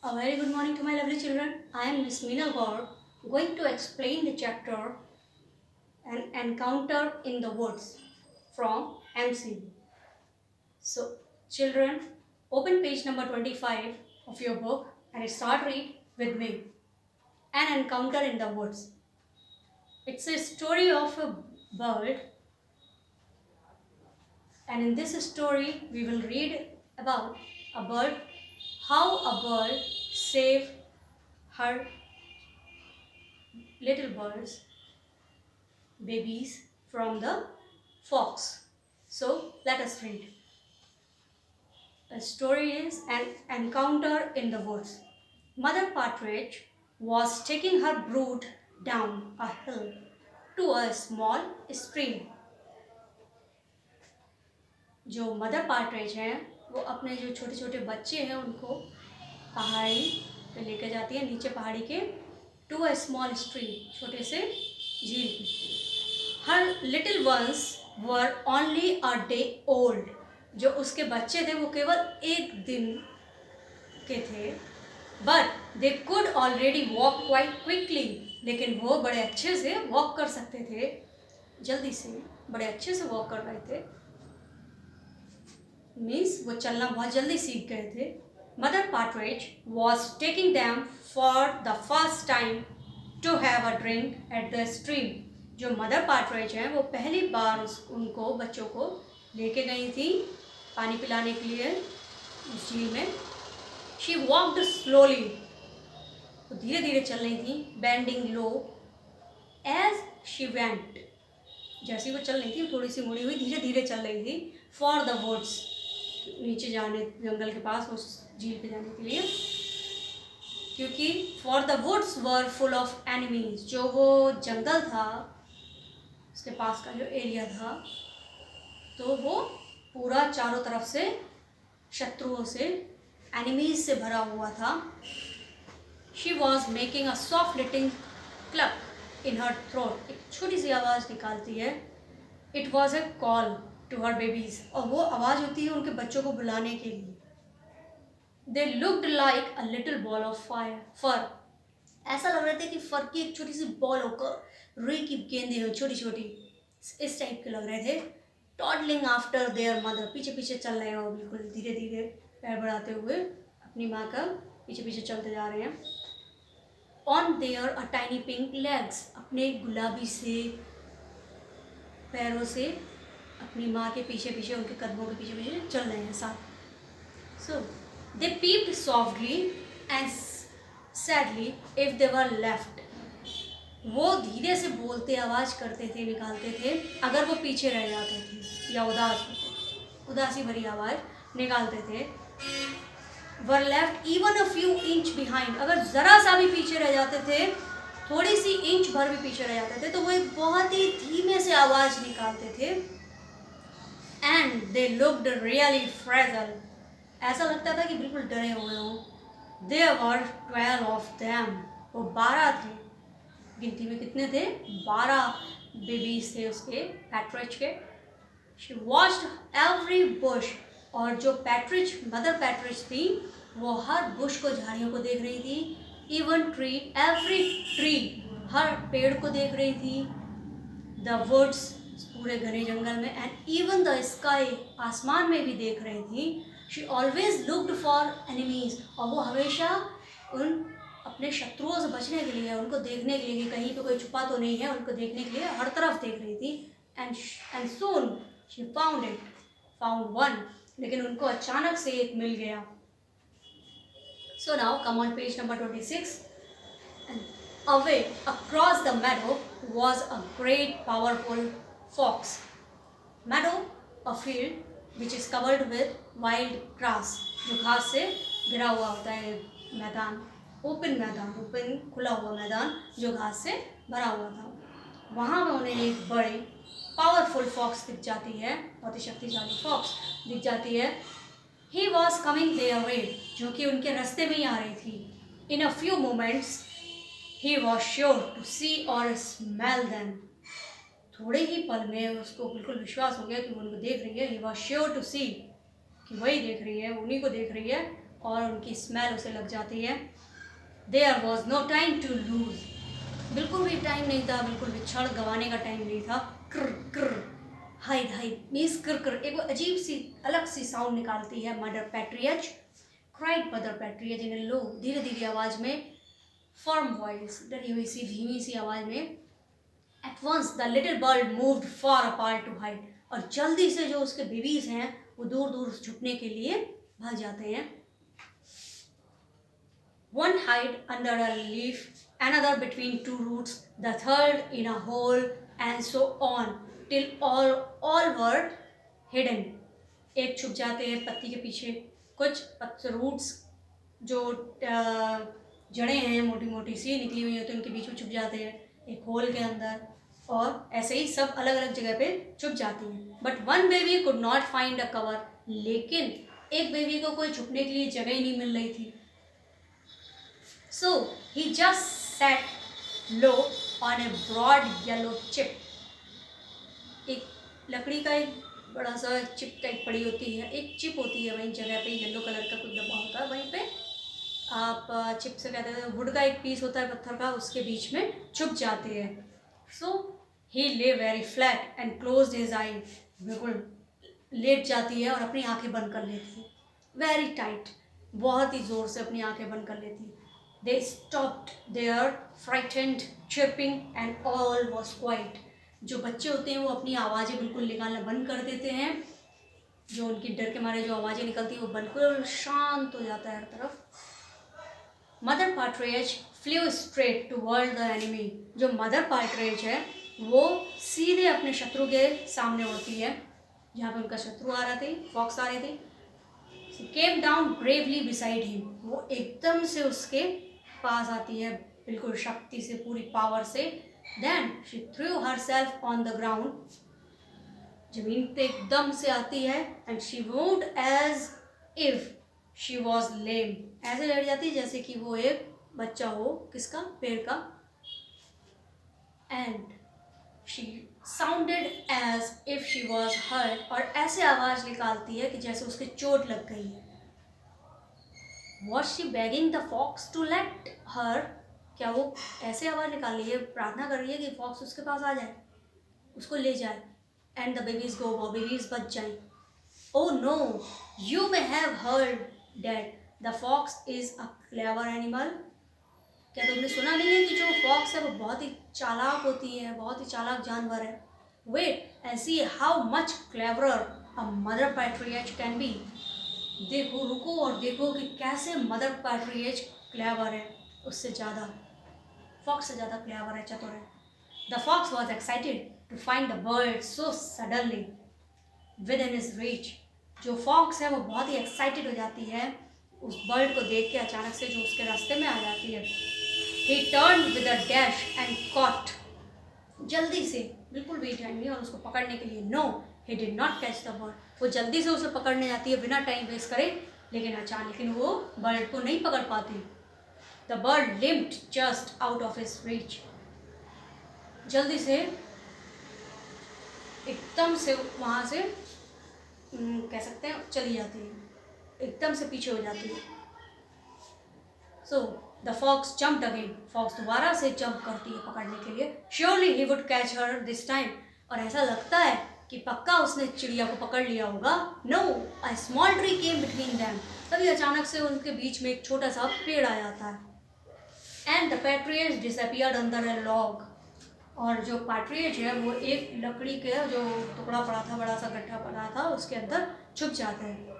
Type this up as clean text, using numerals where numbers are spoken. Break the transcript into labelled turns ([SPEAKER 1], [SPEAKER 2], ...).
[SPEAKER 1] A very good morning to my lovely children. I am Miss Meena Gaur, going to explain the chapter An Encounter in the Woods from MCB. So, children, open page number 25 of your book and start read with me. An Encounter in the Woods. It's a story of a bird, and in this story we will read about a bird, how a bird saved her little birds babies from the fox. So let us read. The story is An Encounter in the Woods. Mother Partridge was taking her brood down a hill to a small stream. जो mother partridge हैं वो अपने जो छोटे छोटे बच्चे हैं उनको पहाड़ी पे लेकर जाती है, नीचे पहाड़ी के, टू अ स्मॉल स्ट्रीम, छोटे से झील पे. Her little ones were only a day old. जो उसके बच्चे थे वो केवल एक दिन के थे. But they could already walk quite quickly. लेकिन वो बड़े अच्छे से वॉक कर सकते थे, जल्दी से बड़े अच्छे से वॉक कर रहे थे. मीन्स वो चलना बहुत जल्दी सीख गए थे. Mother partridge was taking them for the first time to have a drink at the stream. जो मदर पार्ट्रिज हैं वो पहली बार उनको बच्चों को लेके गई थी पानी पिलाने के लिए उस झील में. She walked slowly. वो धीरे धीरे चल रही थी. Bending low as she went. जैसे वो चल रही थी थोड़ी सी मुड़ी हुई धीरे धीरे चल रही थी. फॉर द वुड्स, नीचे जाने, जंगल के पास उस झील पे जाने के लिए. क्योंकि for the woods were full of enemies. जो वो जंगल था उसके पास का जो एरिया था तो वो पूरा चारों तरफ से शत्रुओं से, एनिमीज से भरा हुआ था. She was making a soft lilting cluck in her throat. एक छोटी सी आवाज़ निकालती है. It was a call to her babies. और वो आवाज़ होती है उनके बच्चों को बुलाने के लिए. They looked like a little ball of fire fur. ऐसा लग रहे थे कि फर की एक छोटी सी बॉल होकर, रुई की गेंदें हो छोटी छोटी, इस टाइप के लग रहे थे. Toddling after their mother. पीछे पीछे चल रहे हो, बिल्कुल धीरे धीरे पैर बढ़ाते हुए अपनी माँ का पीछे पीछे चलते जा रहे हैं. On their a tiny pink legs. अपने गुलाबी से पैरों से अपनी माँ के पीछे पीछे, उनके कदमों के पीछे पीछे चल रहे हैं साथ. So they peeped softly and sadly if they were left. वो धीरे से बोलते, आवाज़ करते थे, निकालते थे अगर वो पीछे रह जाते थे या उदासी भरी आवाज़ निकालते थे. Were left even a few inch behind. अगर ज़रा सा भी पीछे रह जाते थे, थोड़ी सी इंच भर भी पीछे रह जाते थे तो वो एक बहुत ही धीमे से आवाज़ निकालते थे. And they looked really fragile. ऐसा लगता था कि बिल्कुल डरे हुए हों. There were 12 of them. वो 12 थे. गिनती में कितने थे? 12 बेबीज थे उसके, पैट्रिज के. She watched every Bush. और जो पैट्रिज, मदर पैट्रिज थी, वो हर बुश को, झाड़ियों को देख रही थी. इवन ट्री, एवरी ट्री, हर पेड़ को देख रही थी. द वुड्स, पूरे घने जंगल में. एंड इवन द स्काई, आसमान में भी देख रही थी. She always looked for enemies. और वो हमेशा उन अपने शत्रुओं से बचने के लिए, उनको देखने के लिए कि कहीं पे कोई छुपा तो नहीं है, उनको देखने के लिए हर तरफ देख रही थी. And soon she found one. लेकिन उनको अचानक से एक मिल गया. So now come on page number 26. Away across the meadow was a great powerful fox. Meadow, a field which is covered with wild grass. जो घास से घिरा हुआ होता है मैदान, ओपन खुला हुआ मैदान जो घास से भरा हुआ था. वहाँ में उन्हें एक बड़ी पावरफुल फॉक्स दिख जाती है, बहुत ही शक्तिशाली फॉक्स दिख जाती है. He was coming their way. जो कि उनके रास्ते में ही आ रही थी. In a few moments he was sure to see or smell them. थोड़े ही पल में उसको बिल्कुल विश्वास हो गया कि वो उनको देख रही है. He was sure to see, कि वही देख रही है, उन्हीं को देख रही है, और उनकी स्मेल उसे लग जाती है। There was no time to lose, बिल्कुल भी टाइम नहीं था, बिल्कुल भी क्षण गंवाने का टाइम नहीं था। क्र क्र, हाइड हाइड मीन्स क्र क्र, एक अजीब सी अलग सी साउंड निकालती है मदर पैट्रियच। क्राइड मदर पैट्रियच इन लो, धीरे धीरे आवाज में, फर्म वॉइस, डरी हुई सी धीमी सी आवाज में। At once the little bird moved far apart to hide, और जल्दी से जो उसके बेबीज हैं वो दूर दूर छुपने के लिए भाग जाते हैं। One hid under a leaf, another between two roots, the third in a hole, and so on, till all were hidden. एक छुप जाते हैं पत्ती के पीछे, कुछ रूट्स जो जड़ें हैं मोटी मोटी सी निकली हुई होती हैं उनके बीच में छुप जाते हैं एक होल के अंदर, और ऐसे ही सब अलग अलग जगह पे छुप जाती हैं। But one baby could not find a cover, लेकिन एक बेबी को कोई छुपने के लिए जगह ही नहीं मिल रही थी। So he just sat low on a broad yellow chip. एक लकड़ी का एक बड़ा सा चिप टाइप पड़ी होती है, एक चिप होती है वहीं जगह पे, येलो कलर का कुछ डब्बा होता है वहीं पे आप चिप से कहते हैं, वुड का एक पीस होता है पत्थर का, उसके बीच में छुप जाते हैं। So he lay very flat and closed his eye, बिल्कुल लेट जाती है और अपनी आंखें बंद कर लेती है, वेरी टाइट, बहुत ही ज़ोर से अपनी आंखें बंद कर लेती है। They stopped their frightened chirping and all was quiet. जो बच्चे होते हैं वो अपनी आवाज़ें बिल्कुल निकालना बंद कर देते हैं, जो उनकी डर के मारे जो आवाज़ें निकलती हैं वो बिल्कुल शांत हो जाता है हर तरफ। Mother partridge flu straight toward the enemy, जो मदर पार्ट्रिज है वो सीधे अपने शत्रु के सामने उड़ती है, जहाँ पे उनका शत्रु आ रहा थी, फॉक्स आ रही थी। She came down bravely beside him, वो एकदम से उसके पास आती है बिल्कुल शक्ति से, पूरी पावर से। Then she threw herself on the ground, जमीन पे एकदम से आती है, and she moved as if she was lame, ऐसे लेट जाती है जैसे कि वो एक बच्चा हो, किसका, पेड़ का। And she sounded as if she was hurt, और ऐसे आवाज निकालती है कि जैसे उसके चोट लग गई है। Was she begging the fox to let her, क्या वो ऐसे आवाज निकाल रही है, प्रार्थना कर रही है कि फॉक्स उसके पास आ जाए, उसको ले जाए। एंड द बेबीज गो, वो बेबीज बच जाए। Oh no, you may have heard that the fox is a clever animal, क्या तुमने सुना नहीं है कि जो फॉक्स है वो बहुत ही चालाक होती है, बहुत ही चालाक जानवर है। Wait and see how much cleverer a mother partridge can be. देखो, रुको और देखो कि कैसे मदर पैट्रियज क्लेवर है, उससे ज़्यादा, फॉक्स से ज़्यादा क्लेवर है, चतुर है। The fox was excited to find the bird so suddenly within his reach, जो फॉक्स है वो बहुत ही एक्साइटेड हो जाती है उस बर्ड को देख के अचानक से, जो उसके रास्ते में आ जाती है। He turned with a dash and caught, जल्दी से, बिल्कुल भी टाइम नहीं और उसको पकड़ने के लिए। No, he did not catch the bird, वो जल्दी से उसे पकड़ने जाती है बिना टाइम वेस्ट करे, लेकिन वो बर्ड को नहीं पकड़ पाती। The bird limped just out of his reach, जल्दी से एकदम से वहाँ से कह सकते हैं चली जाती है, एकदम से पीछे हो जाती है। So the fox jumped again, fox दोबारा से जंप करती है पकड़ने के लिए। Surely he would catch her this time, और ऐसा लगता है कि पक्का उसने चिड़िया को पकड़ लिया होगा। No, a small tree came between them, तभी अचानक से उनके बीच में एक छोटा सा पेड़ आ जाता है। And the partridge disappeared under a log, और जो पैट्रियज है वो एक लकड़ी के जो टुकड़ा पड़ा था, बड़ा सा गड्ढा पड़ा था, उसके अंदर छुप जाते हैं।